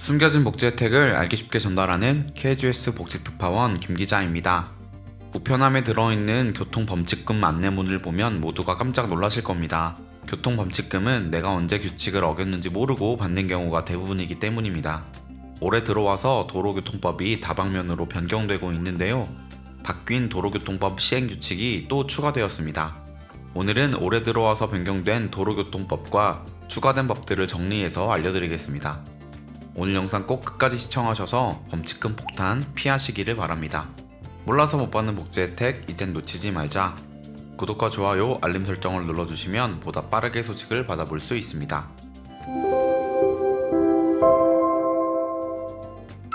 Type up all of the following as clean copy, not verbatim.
숨겨진 복지 혜택을 알기 쉽게 전달하는 KGS 복지특파원 김기자입니다. 우편함에 들어있는 교통범칙금 안내문을 보면 모두가 깜짝 놀라실 겁니다. 교통범칙금은 내가 언제 규칙을 어겼는지 모르고 받는 경우가 대부분이기 때문입니다. 올해 들어와서 도로교통법이 다방면으로 변경되고 있는데요. 바뀐 도로교통법 시행규칙이 또 추가되었습니다. 오늘은 올해 들어와서 변경된 도로교통법과 추가된 법들을 정리해서 알려드리겠습니다. 오늘 영상 꼭 끝까지 시청하셔서 범칙금 폭탄 피하시기를 바랍니다. 몰라서 못 받는 복지 혜택 이젠 놓치지 말자. 구독과 좋아요, 알림 설정을 눌러주시면 보다 빠르게 소식을 받아볼 수 있습니다.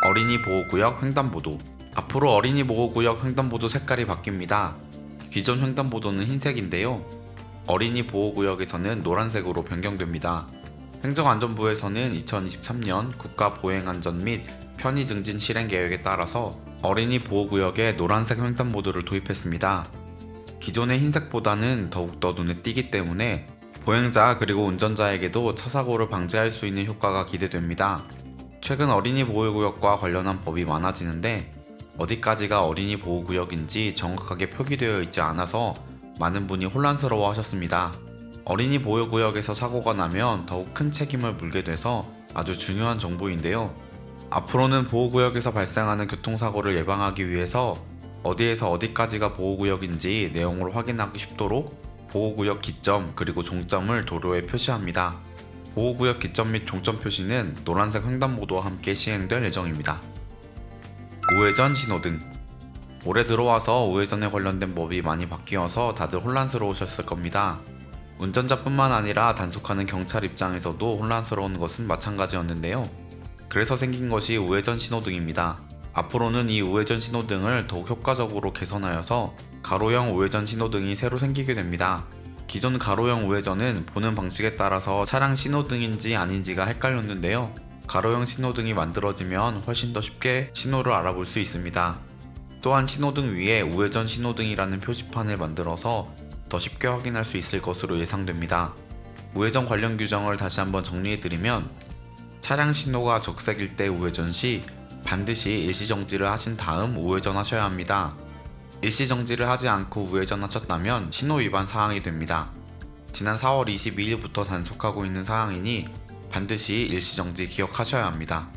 어린이 보호구역 횡단보도. 앞으로 어린이 보호구역 횡단보도 색깔이 바뀝니다. 기존 횡단보도는 흰색인데요. 어린이 보호구역에서는 노란색으로 변경됩니다. 행정안전부에서는 2023년 국가보행안전 및 편의증진 실행계획에 따라서 어린이 보호구역에 노란색 횡단보도를 도입했습니다. 기존의 흰색보다는 더욱더 눈에 띄기 때문에 보행자 그리고 운전자에게도 차사고를 방지할 수 있는 효과가 기대됩니다. 최근 어린이 보호구역과 관련한 법이 많아지는데 어디까지가 어린이 보호구역인지 정확하게 표기되어 있지 않아서 많은 분이 혼란스러워 하셨습니다. 어린이 보호구역에서 사고가 나면 더욱 큰 책임을 물게 돼서 아주 중요한 정보인데요. 앞으로는 보호구역에서 발생하는 교통사고를 예방하기 위해서 어디에서 어디까지가 보호구역인지 내용을 확인하기 쉽도록 보호구역 기점 그리고 종점을 도로에 표시합니다. 보호구역 기점 및 종점 표시는 노란색 횡단보도와 함께 시행될 예정입니다. 우회전 신호등. 올해 들어와서 우회전에 관련된 법이 많이 바뀌어서 다들 혼란스러우셨을 겁니다. 운전자뿐만 아니라 단속하는 경찰 입장에서도 혼란스러운 것은 마찬가지였는데요. 그래서 생긴 것이 우회전 신호등입니다. 앞으로는 이 우회전 신호등을 더욱 효과적으로 개선하여서 가로형 우회전 신호등이 새로 생기게 됩니다. 기존 가로형 우회전은 보는 방식에 따라서 차량 신호등인지 아닌지가 헷갈렸는데요. 가로형 신호등이 만들어지면 훨씬 더 쉽게 신호를 알아볼 수 있습니다. 또한 신호등 위에 우회전 신호등이라는 표지판을 만들어서 더 쉽게 확인할 수 있을 것으로 예상됩니다. 우회전 관련 규정을 다시 한번 정리해드리면 차량 신호가 적색일 때 우회전 시 반드시 일시정지를 하신 다음 우회전하셔야 합니다. 일시정지를 하지 않고 우회전하셨다면 신호 위반 사항이 됩니다. 지난 4월 22일부터 단속하고 있는 사항이니 반드시 일시정지 기억하셔야 합니다.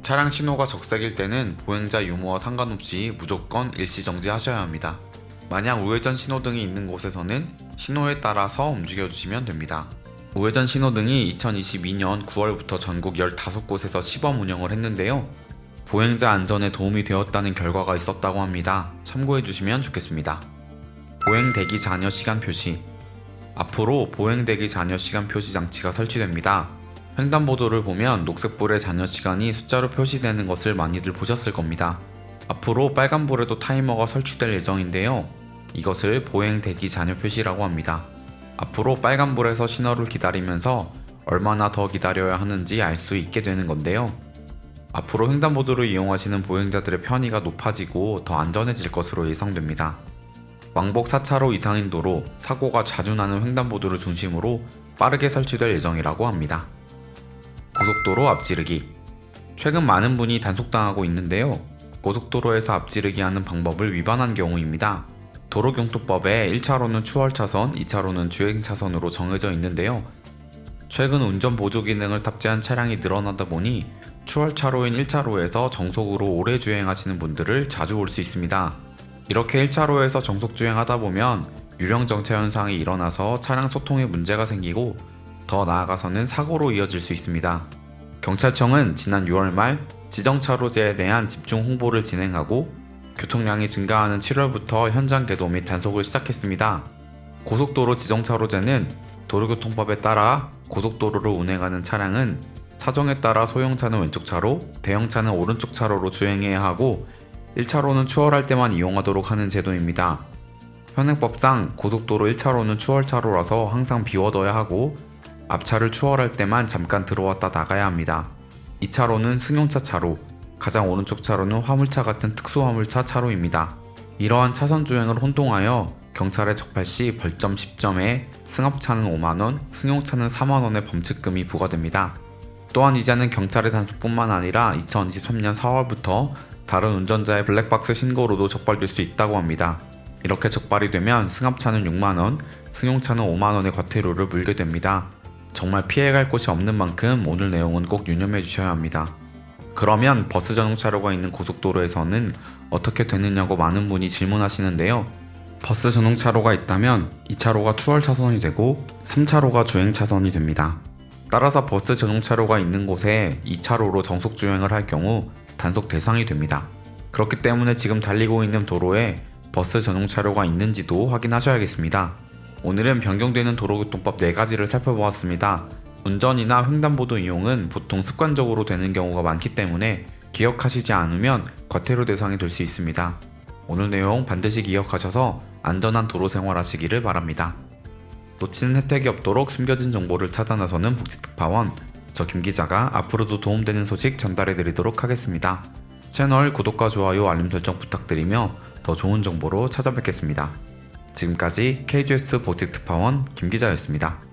차량 신호가 적색일 때는 보행자 유무와 상관없이 무조건 일시정지 하셔야 합니다. 만약 우회전 신호등이 있는 곳에서는 신호에 따라서 움직여주시면 됩니다. 우회전 신호등이 2022년 9월부터 전국 15곳에서 시범 운영을 했는데요. 보행자 안전에 도움이 되었다는 결과가 있었다고 합니다. 참고해주시면 좋겠습니다. 보행 대기 잔여 시간 표시. 앞으로 보행 대기 잔여 시간 표시 장치가 설치됩니다. 횡단보도를 보면 녹색불의 잔여 시간이 숫자로 표시되는 것을 많이들 보셨을 겁니다. 앞으로 빨간불에도 타이머가 설치될 예정인데요. 이것을 보행 대기 잔여 표시라고 합니다. 앞으로 빨간불에서 신호를 기다리면서 얼마나 더 기다려야 하는지 알 수 있게 되는 건데요. 앞으로 횡단보도를 이용하시는 보행자들의 편의가 높아지고 더 안전해질 것으로 예상됩니다. 왕복 4차로 이상인 도로, 사고가 자주 나는 횡단보도를 중심으로 빠르게 설치될 예정이라고 합니다. 고속도로 앞지르기. 최근 많은 분이 단속당하고 있는데요. 고속도로에서 앞지르기 하는 방법을 위반한 경우입니다. 도로교통법에 1차로는 추월차선, 2차로는 주행차선으로 정해져 있는데요. 최근 운전보조 기능을 탑재한 차량이 늘어나다 보니 추월차로인 1차로에서 정속으로 오래 주행하시는 분들을 자주 볼 수 있습니다. 이렇게 1차로에서 정속 주행하다 보면 유령정차 현상이 일어나서 차량 소통에 문제가 생기고 더 나아가서는 사고로 이어질 수 있습니다. 경찰청은 지난 6월 말 지정차로제에 대한 집중 홍보를 진행하고 교통량이 증가하는 7월부터 현장 계도 및 단속을 시작했습니다. 고속도로 지정차로제는 도로교통법에 따라 고속도로를 운행하는 차량은 차종에 따라 소형차는 왼쪽 차로, 대형차는 오른쪽 차로로 주행해야 하고 1차로는 추월할 때만 이용하도록 하는 제도입니다. 현행법상 고속도로 1차로는 추월차로라서 항상 비워둬야 하고 앞차를 추월할 때만 잠깐 들어왔다 나가야 합니다. 2차로는 승용차 차로, 가장 오른쪽 차로는 화물차 같은 특수화물차 차로입니다. 이러한 차선 주행을 혼동하여 경찰에 적발 시 벌점 10점에 승합차는 5만원, 승용차는 4만원의 범칙금이 부과됩니다. 또한 이제는 경찰의 단속뿐만 아니라 2023년 4월부터 다른 운전자의 블랙박스 신고로도 적발될 수 있다고 합니다. 이렇게 적발이 되면 승합차는 6만원, 승용차는 5만원의 과태료를 물게 됩니다. 정말 피해갈 곳이 없는 만큼 오늘 내용은 꼭 유념해 주셔야 합니다. 그러면 버스 전용 차로가 있는 고속도로에서는 어떻게 되느냐고 많은 분이 질문하시는데요. 버스 전용 차로가 있다면 2차로가 투월 차선이 되고 3차로가 주행 차선이 됩니다. 따라서 버스 전용 차로가 있는 곳에 2차로로 정속 주행을 할 경우 단속 대상이 됩니다. 그렇기 때문에 지금 달리고 있는 도로에 버스 전용 차로가 있는지도 확인하셔야겠습니다. 오늘은 변경되는 도로교통법 4가지를 살펴보았습니다. 운전이나 횡단보도 이용은 보통 습관적으로 되는 경우가 많기 때문에 기억하시지 않으면 과태료 대상이 될 수 있습니다. 오늘 내용 반드시 기억하셔서 안전한 도로 생활하시기를 바랍니다. 놓치는 혜택이 없도록 숨겨진 정보를 찾아 나서는 복지특파원, 저 김기자가 앞으로도 도움되는 소식 전달해 드리도록 하겠습니다. 채널 구독과 좋아요, 알림 설정 부탁드리며 더 좋은 정보로 찾아뵙겠습니다. 지금까지 KGS 복지특파원 김기자였습니다.